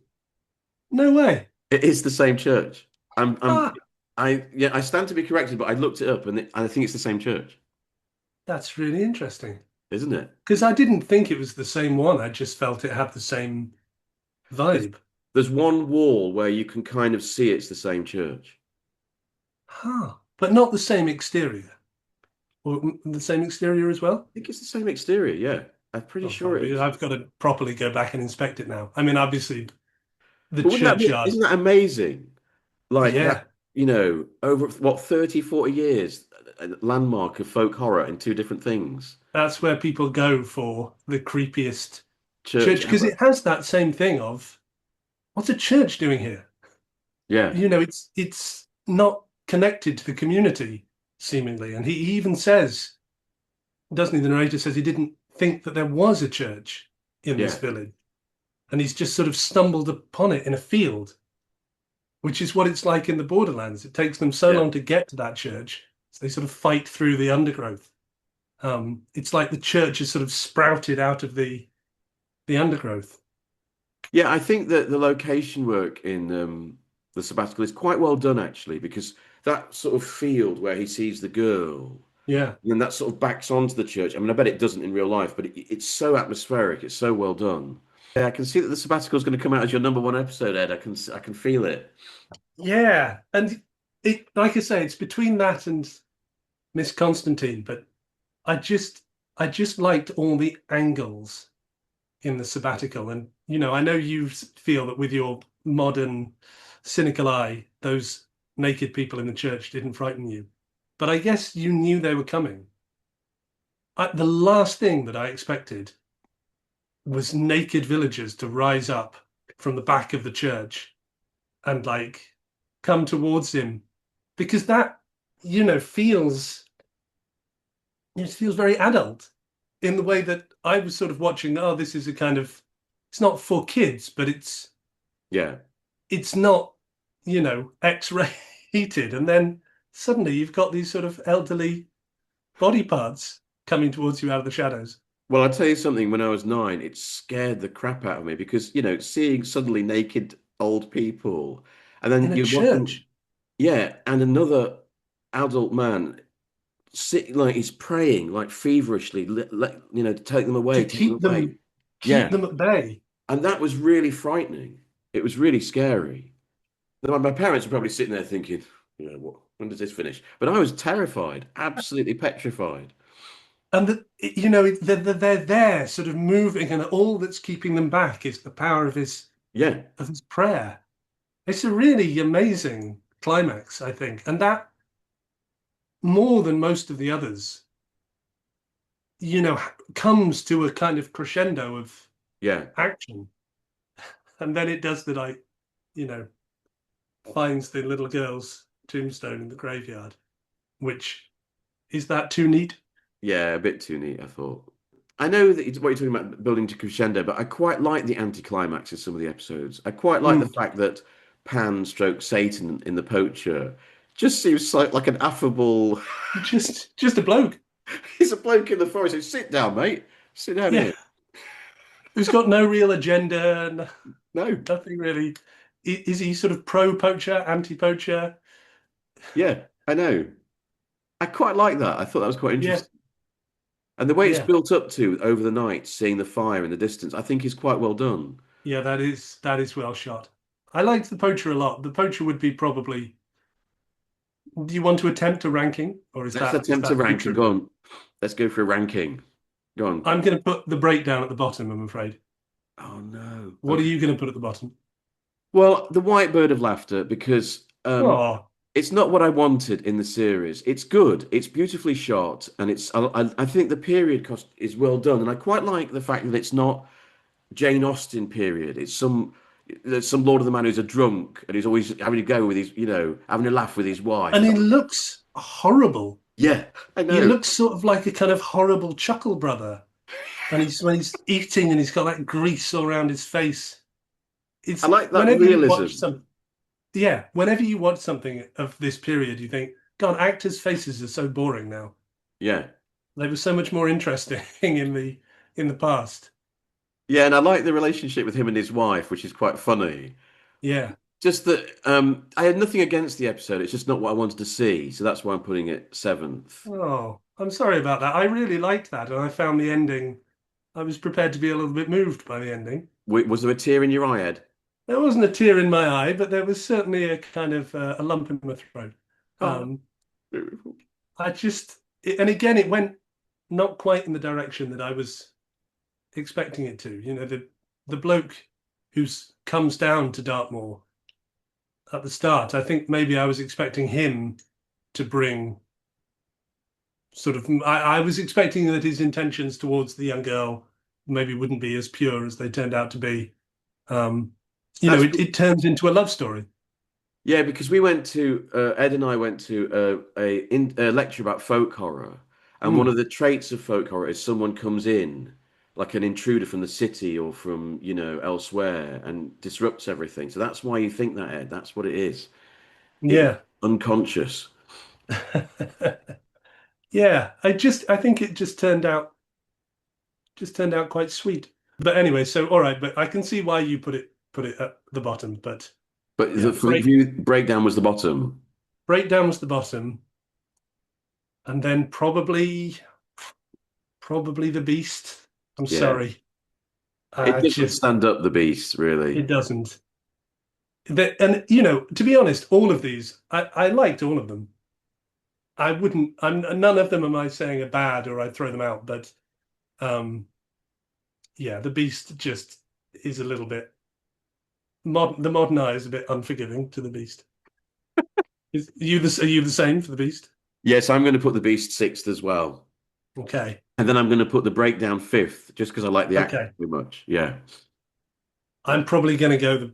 No way. It is the same church. Ah, Yeah, I stand to be corrected, but I looked it up and I think it's the same church, that's really interesting. isn't it? Because I didn't think it was the same one. I just felt it had the same There's, vibe. there's one wall where you can kind of see it's the same church. Huh. But not the same exterior. Or the same exterior as well? I think it's the same exterior, yeah. I'm pretty Oh, sure it is. I've got to properly go back and inspect it now. I mean, obviously, the But churchyard. isn't that amazing? Like that, Yeah, over what, 30, 40 years, a landmark of folk horror in two different things. that's where people go for the creepiest Church church because ever. it has that same thing of what's a church doing here? Yeah, It's not connected to the community seemingly, and he even says, doesn't he? The narrator says he didn't think that there was a church in this yeah, village, and he's just sort of stumbled upon it in a field, which is what it's like in the Borderlands. It takes them so yeah. long to get to that church, so they sort of fight through the undergrowth. It's like the church is sort of sprouted out of the undergrowth. Yeah, I think that the location work in the sabbatical is quite well done actually, because that sort of field where he sees the girl, Yeah. and then that sort of backs onto the church. I mean, I bet it doesn't in real life, but it's so atmospheric. It's so well done. Yeah, I can see that the sabbatical is going to come out as your number one episode, Ed. I can feel it. Yeah. And it, like I say, it's between that and Miss Constantine, but I just I just liked all the angles in the sabbatical. And I know you feel that with your modern cynical eye, those naked people in the church didn't frighten you. But I guess you knew they were coming. The last thing that I expected was naked villagers to rise up from the back of the church and like come towards him because that feels it feels very adult in the way that I was sort of watching. Oh, this is a kind of it's not for kids, but Yeah. it's not X-rated, and then suddenly you've got these sort of elderly body parts coming towards you out of the shadows Well, I'll tell you something. When I was 9, it scared the crap out of me because, seeing suddenly naked old people, and in then a you're watching, church yeah, and another adult man sit like he's praying like feverishly, to to take them away. keep Yeah, them at bay. and that was really frightening. It was really scary. My parents were probably sitting there thinking, what? When does this finish? But I was terrified, absolutely petrified. And that they're there sort of moving, and all that's keeping them back is the power Yeah, of his prayer. It's a really amazing climax, I think, and that more than most of the others, comes to a kind of crescendo of yeah. action, and then it does the like, you know, finds the little girl's tombstone in the graveyard, which is that too neat? Yeah, a bit too neat, I thought. I know that what you're talking about building to crescendo, but I quite like the anticlimax of some of the episodes. I quite like the Mm. fact that Pan stroke Satan in The Poacher just seems like an affable. Just a bloke, He's a bloke in the forest. So sit down, mate. Sit down yeah, here. who's got no real agenda, No, nothing really. Is he sort of pro poacher, anti poacher? yeah, I know. I quite like that. I thought that was quite Yeah, interesting. And the way it's yeah, built up to over the night, seeing the fire in the distance, I think is quite well done. yeah. That is well shot. I liked the poacher a lot. The poacher would be probably. Do you want to attempt a ranking, or is Let's that attempt a too ranking. Go trivial? on. Let's go for a ranking. Go on. I'm going to put the breakdown at the bottom. I'm afraid. Oh no. What are Okay. you going to put at the bottom? Well, the White Bird of Laughter, because Oh, it's not what I wanted in the series. It's good. It's beautifully shot, and I think the period cost is well done, and I quite like the fact that it's not Jane Austen period. There's some Lord of the Man who's a drunk and he's always having a go with his, having a laugh with his and wife. he looks horrible. Yeah, I He know. looks sort of like a kind of horrible chuckle brother. And he's when he's eating and he's got that grease all around his face. I It's like that whenever you watch realism. some, yeah, whenever you watch something of this period, you think, God, actors' faces are so boring now. Yeah. They were so much more interesting in the past. Yeah, and I like the relationship with him and his wife, which is quite funny. Yeah. Just that I had nothing against the episode. It's just not what I wanted to see. So that's why I'm putting it seventh. Oh, I'm sorry about that. I really liked that, and I found the ending. I was prepared to be a little bit moved by the ending. Was there a tear in your eye, Ed? There wasn't a tear in my eye, but there was certainly a kind of a lump in my throat. Oh, Um, I just, and again, it went not quite in the direction that I was expecting it to. You know, the bloke who's comes down to Dartmoor at the start. I think maybe I was expecting him to bring sort of. I was expecting that his intentions towards the young girl maybe wouldn't be as pure as they turned out to be. Um, that's it turns into a love story. Yeah, because Ed and I went to a lecture about folk horror, and one Mm, of the traits of folk horror is someone comes in like an intruder from the city or from, elsewhere and disrupts everything. So that's why you think that, Ed. That's what it is. It's yeah. unconscious. Yeah, I think it just turned out quite sweet. But anyway, so all right, but I can see why you put it at the bottom. But But yeah, for you, breakdown was the bottom. breakdown was the bottom, and then probably the beast. I'm Yeah. sorry, It I doesn't just stand up the beast, it really. doesn't. And you know, to be honest, all of these I liked all of them. I wouldn't. I'm none of them am I saying are bad or I'd throw them out. But um, yeah, the beast just is a little bit the modern eye is a bit unforgiving to the beast. Are you the same for the beast? Yes, I'm going to put the beast sixth as well. Okay. And then I'm going to put the breakdown fifth, just because I like the actor Okay. too much. Yeah. I'm probably going to go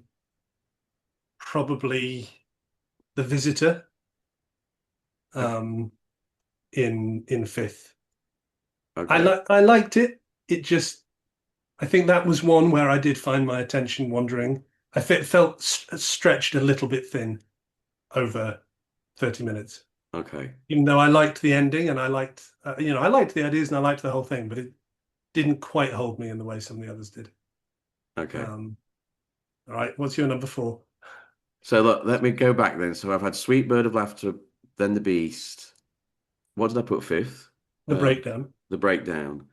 probably the visitor um in fifth. Okay. I liked it. It just I think that was one where I did find my attention wandering. Felt stretched a little bit thin over 30 minutes. Okay. Even though I liked the ending and I liked I liked the ideas and I liked the whole thing, but it didn't quite hold me in the way some of the others did. Okay. Um, all right, what's your number four? So look, let me go back then. So I've had Sweet Bird of Laughter, then The Beast. What did I put fifth? The Uh, breakdown. the Breakdown.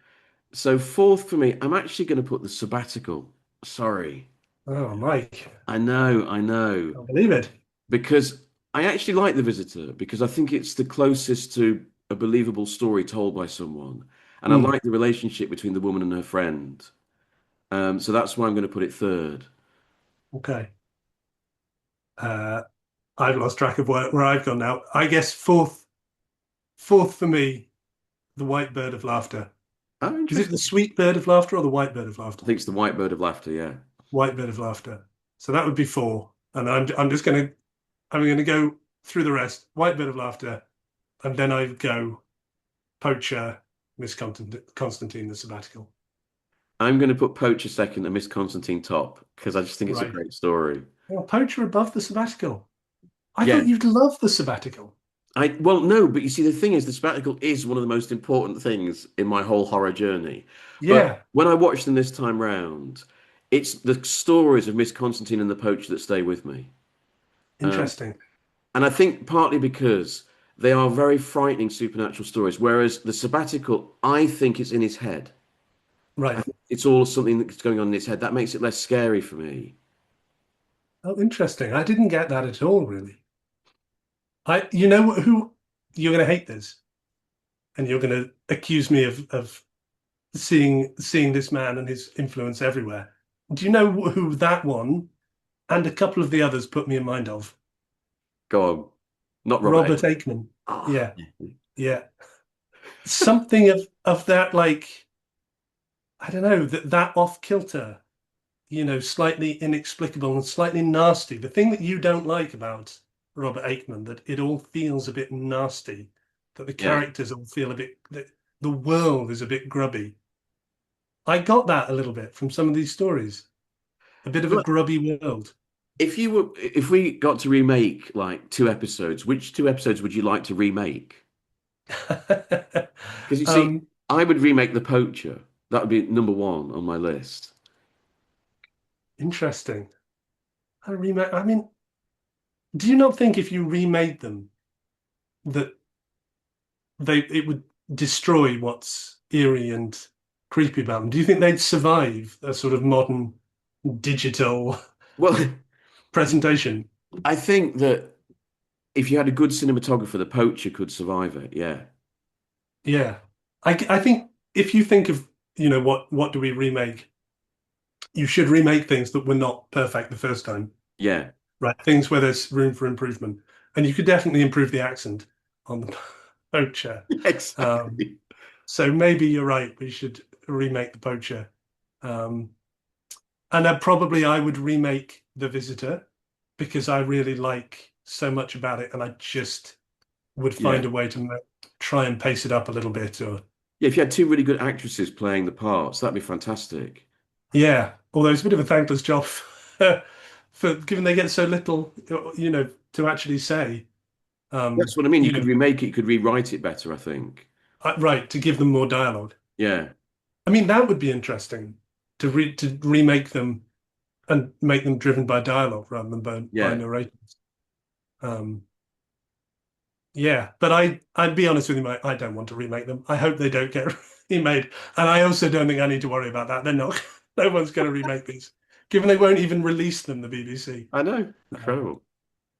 So fourth for me, I'm actually going to put The Sabbatical. Sorry. Oh, Mike, I know. can't believe it. Because I actually like The Visitor because I think it's the closest to a believable story told by someone. And I Hmm, like the relationship between the woman and her friend. So that's why I'm going to put it third. okay. Uh, I've lost track of where I've gone now. I guess fourth for me, the white bird of laughter. Oh, Is it the interesting. sweet bird of laughter or the white bird of I laughter? think it's The White Bird of Laughter, yeah. White bird of laughter. So that would be four. And I'm gonna go through the rest. White bird of laughter, and then I go poacher, Miss Constantine, the sabbatical. I'm going to put Poacher second and Miss Constantine top because I just think it's a Right. great story. Well, poacher above the sabbatical. I Yeah. thought you'd love the sabbatical. Well, no, but you see, the thing is, the sabbatical is one of the most important things in my whole horror journey. But Yeah, when I watched them this time round, it's the stories of Miss Constantine and the Poacher that stay with me. Um, interesting. and I think partly because they are very frightening supernatural stories, whereas the sabbatical, I think it's in his head. I Right. think it's all something that's going on in his head. That makes it less scary for me. Oh, interesting. I didn't get that at all, really. You know who you're going to hate this, and you're going to accuse me of seeing this man and his influence everywhere. Do you know who that one and a couple of the others put me in mind of. Go on. Not Robert Robert Eggers. Aikman. Oh, Yeah, yeah. Something of that, like, I don't know, that off kilter, slightly inexplicable and slightly nasty. The thing that you don't like about Robert Aikman, that it all feels a bit nasty, that the yeah. characters all feel a bit, that the world is a bit grubby. I got that a little bit from some of these stories. A bit of a Look, grubby world. if we got to remake like two episodes, which two episodes would you like to remake? Because you see, um, I would remake The Poacher. That would be number one on my list. Interesting. I remake. I mean, do you not think if you remade them that it would destroy what's eerie and creepy about them? Do you think they'd survive a sort of modern digital Well, presentation? I think that if you had a good cinematographer, The Poacher could survive it. Yeah. Yeah, I think if you think of what do we remake, you should remake things that were not perfect the first time, Yeah. right? Things where there's room for improvement, and you could definitely improve the accent on the poacher. Um, Exactly. so maybe you're right. We should remake the poacher. Um, and probably I would remake The Visitor because I really like so much about it, and I just would Yeah. find a way to try and pace it up a little bit. Or Yeah, if you had two really good actresses playing the parts, that'd be fantastic. yeah, although it's a bit of a thankless job for given they get so little, to actually say. That's what I mean. You You could know, remake it, you could rewrite it better, I think. right, to give them more dialogue. Yeah. I mean, that would be interesting to remake them and make them driven by dialogue rather than by Yeah. narrators. Um, yeah, but I'd be honest with you, mate, I don't want to remake them. I hope they don't get remade, and I also don't think I need to worry about that. They're not. No one's going to remake these, given they won't even release them. The BBC. I know. Um, Incredible.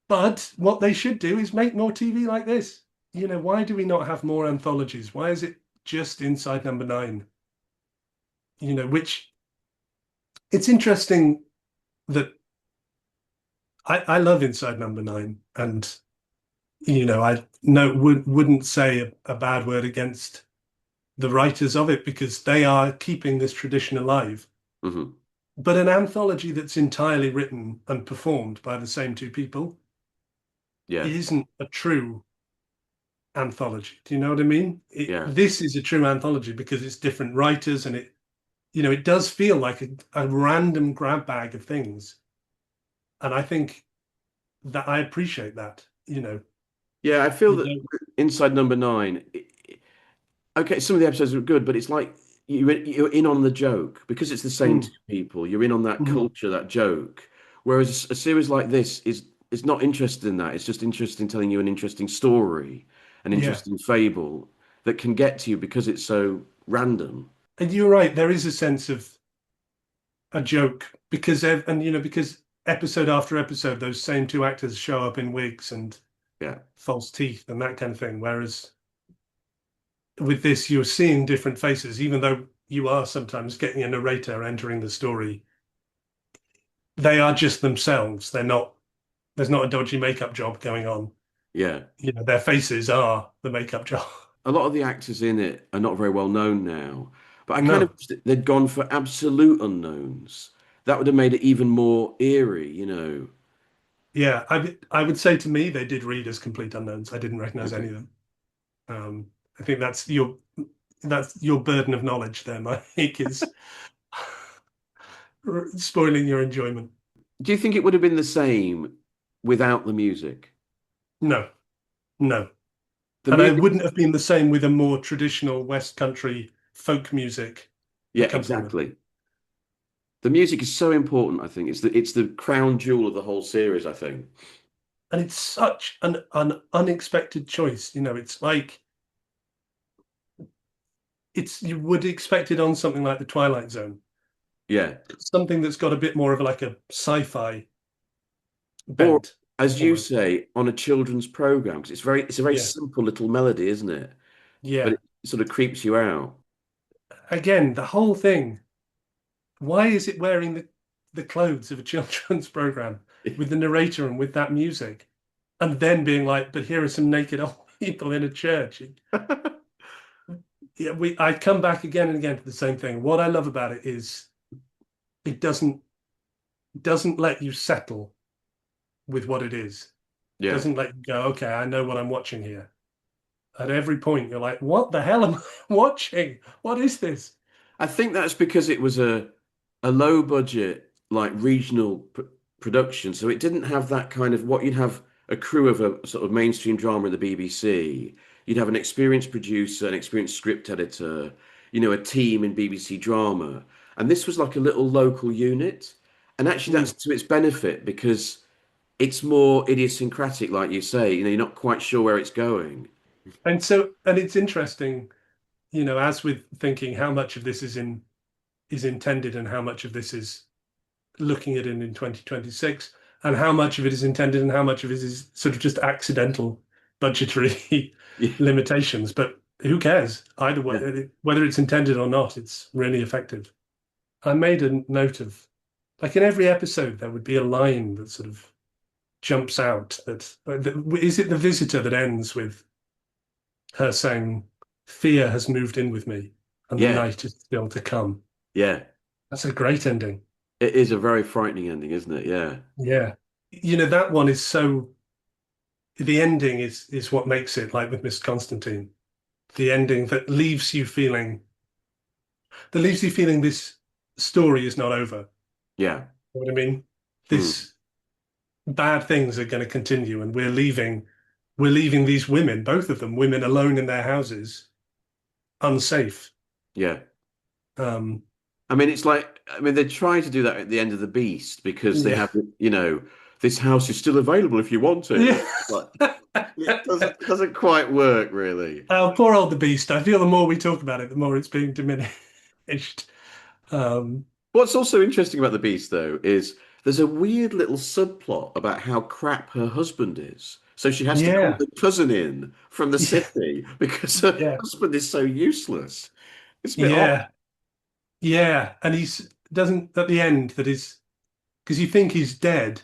but what they should do is make more TV like this. Why do we not have more anthologies? Why is it just Inside Number Nine? Which it's interesting that I love Inside Number Nine, and I no wouldn't say a bad word against the writers of it because they are keeping this tradition alive. Hmm. But an anthology that's entirely written and performed by the same two people Yeah. isn't a true anthology. Do you know what I mean? Yeah. This is a true anthology because it's different writers and it does feel like a random grab bag of things. And I think that I appreciate that. Yeah, I feel You that don't. Inside Number Nine, okay, some of the episodes are good, but it's like you're in on the joke because it's the same two Mm, people. You're in on that mhm. culture, that joke. Whereas a series like this is not interested in that. It's just interested in telling you an interesting story, an Yeah. interesting fable that can get to you because it's so random. And you're right. There is a sense of a joke because episode after episode, those same two actors show up in wigs and Yeah. false teeth and that kind of thing. Whereas with this, you're seeing different faces, even though you are sometimes getting a narrator entering the story. They are just themselves. There's not a dodgy makeup job going on. Yeah. Their faces are the makeup job. A lot of the actors in it are not very well known now, but I kind of No. wish that they'd gone for absolute unknowns. That would have made it even more eerie. Yeah, I would say to me they did read as complete unknowns. I didn't recognize any Okay. of them. I think that's your burden of knowledge there, Mike, is spoiling your enjoyment. Do you think it would have been the same without the music? No, no. The And I music, wouldn't have been the same with a more traditional West Country folk music yeah, accompaniment. exactly. The music is so important, I think. It's the crown jewel of the whole series, I think. And it's such an unexpected choice. It's like you would expect it on something like The Twilight Zone, Yeah. something that's got a bit more of like a sci-fi Or bent as you almost. say, on a children's program, because it's a very Yeah, simple little melody, isn't it? But yeah. it sort of creeps you out. Again, the whole thing. Why is it wearing the clothes of a children's program with the narrator and with that music, and then being like, but here are some naked old people in a church. Yeah, I come back again and again to the same thing. What I love about it is it doesn't let you settle with what it is. Yeah. Doesn't let you go, okay, I know what I'm watching here. At every point, you're like, what the hell am I watching? What is this? I think that's because it was a low budget, like regional production. So it didn't have that kind of what you'd have a crew of a sort of mainstream drama in the BBC. You'd have an experienced producer, an experienced script editor, a team in BBC drama. And this was like a little local unit. And actually, Mm. that's to its benefit because it's more idiosyncratic, like you say. You're not quite sure where it's going. And it's interesting, as with thinking how much of this is intended and how much of this is looking at it in 2026, and how much of it is intended and how much of it is sort of just accidental budgetary Yeah. limitations. But who cares? Either Yeah. way, whether it's intended or not, it's really effective. I made a note of, like in every episode, there would be a line that sort of jumps out. Is it the visitor that ends with her saying, "Fear has moved in with me, and the Yeah. night is still to come." Yeah. That's a great ending. It is a very frightening ending, isn't it? Yeah. Yeah. That one is so the ending is what makes it like with Miss Constantine. The ending that leaves you feeling this story is not over. Yeah. You know what I mean? Hmm. This bad things are going to continue, and we're leaving these women, both of them, women alone in their houses, unsafe. Yeah. Um, I mean, they try to do that at the end of The Beast because they yeah. have, this house is still available if you want it. Yeah. But it doesn't quite work, really. Poor old the beast. I feel the more we talk about it, the more it's being diminished. Um, What's also interesting about The Beast, though, is there's a weird little subplot about how crap her husband is. So she has to call yeah. the cousin in from the Yeah. city because her Yeah. husband is so useless. It's a bit odd. Yeah. Yeah. And he's doesn't at the end that is because you think he's dead,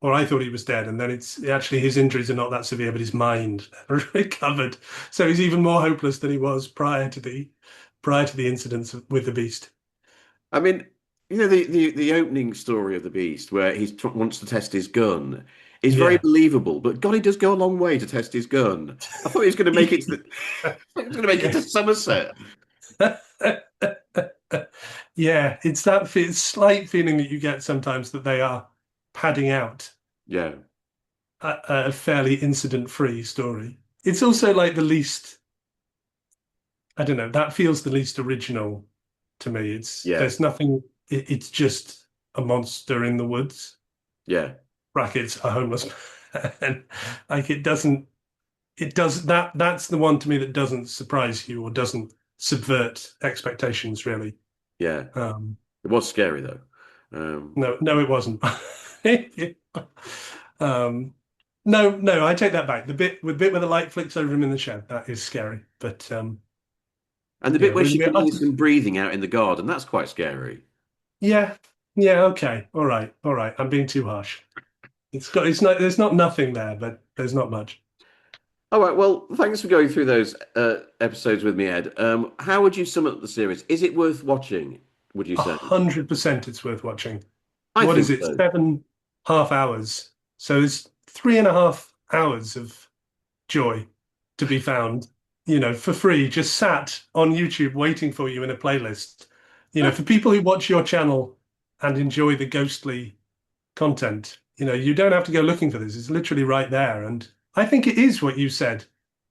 or I thought he was dead, and then it's actually his injuries are not that severe, but his mind never recovered. So he's even more hopeless than he was prior to the incidents with the beast. I mean, the opening story of the Beast, where he wants to test his gun, is very Yeah. believable. But God, he does go a long way to test his gun. I thought he was going to make it to he was going to make it Yeah. to Somerset. Yeah, it's that slight feeling that you get sometimes that they are padding out Yeah, a fairly incident-free story. It's also like the least, I don't know, that feels the least original to me. yeah, There's nothing, it's just a monster in the woods, yeah, brackets, a homeless man. Like that's the one to me that doesn't surprise you or doesn't subvert expectations really. yeah. Um, It was scary though. Um, no, no, it wasn't. Um, no, no, I take that back. The bit where the light flicks over him in the shed, that is scary. But and the bit yeah, where she we're can hear some breathing out in the garden, that's quite scary. yeah, yeah, okay, all right. I'm being too harsh. It's not there's not nothing there, but there's not much. All right, well, thanks for going through those episodes with me, Ed. How would you sum up the series? Is it worth watching, would you say? 100% it's worth watching. I What is think it? so. 7.5 hours. So it's 3.5 hours of joy to be found, for free, just sat on YouTube waiting for you in a playlist. For people who watch your channel and enjoy the ghostly content, you don't have to go looking for this. It's literally right there. And I think it is what you said.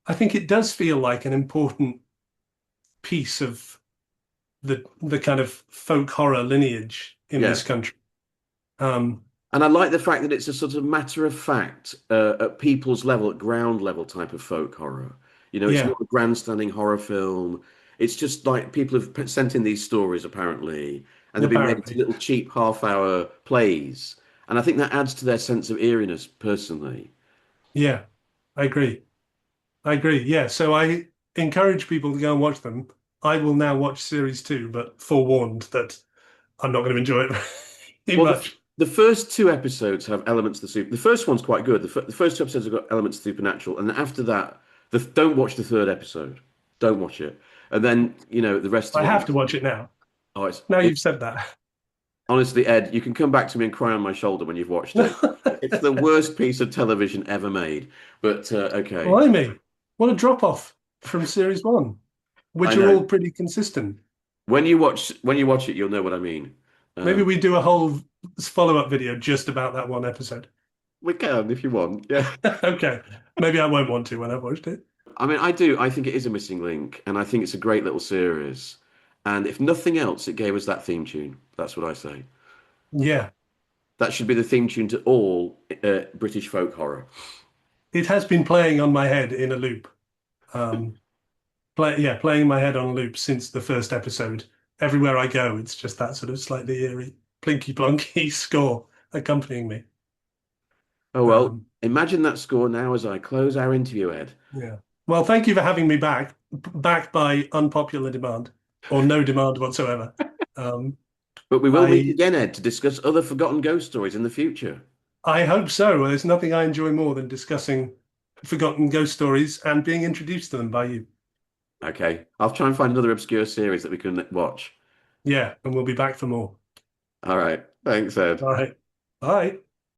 I think it does feel like an important piece of the kind of folk horror lineage in Yeah. this country. Um, And I like the fact that it's a sort of matter of fact, at people's level, at ground level type of folk horror. It's yeah, not a grandstanding horror film. It's just like people have sent in these stories apparently, and they've been made into apparently. little cheap half-hour plays. And I think that adds to their sense of eeriness personally. Yeah, I agree. I agree. Yeah. So I encourage people to go and watch them. I will now watch series two, but forewarned that I'm not going to enjoy it Too Well, much. the first two episodes have elements of the super. The first one's quite good. The first two episodes have got elements of supernatural, and after that, don't watch the third episode. Don't watch it. And then the rest of I it. have to watch it now. Oh, Now you've said that. honestly, Ed, you can come back to me and cry on my shoulder when you've watched it. It's the worst piece of television ever made. But okay, Blimey, what a drop off from series one, I which are know. all pretty consistent. When you watch it, you'll know what I mean. Maybe Um, we do a whole follow-up video just about that one episode. we can if you want. Yeah. Okay. Maybe I won't want to when I've watched it. I mean, I do. I think it is a missing link, and I think it's a great little series. And if nothing else, it gave us that theme tune. That's what I say. Yeah. That should be the theme tune to all British folk horror. It has been playing on my head in a loop. Um, playing in my head on a loop since the first episode. Everywhere I go, it's just that sort of slightly eerie, plinky plonky score accompanying me. Oh well, Um, imagine that score now as I close our interview, Ed. yeah. Well, thank you for having me back by unpopular demand or no demand whatsoever. Um, But we will meet I again, Ed, to discuss other forgotten ghost stories in the future. I hope so. There's nothing I enjoy more than discussing forgotten ghost stories and being introduced to them by you. Okay, I'll try and find another obscure series that we can watch. Yeah, and we'll be back for more. All right, thanks, Ed. All right. Bye.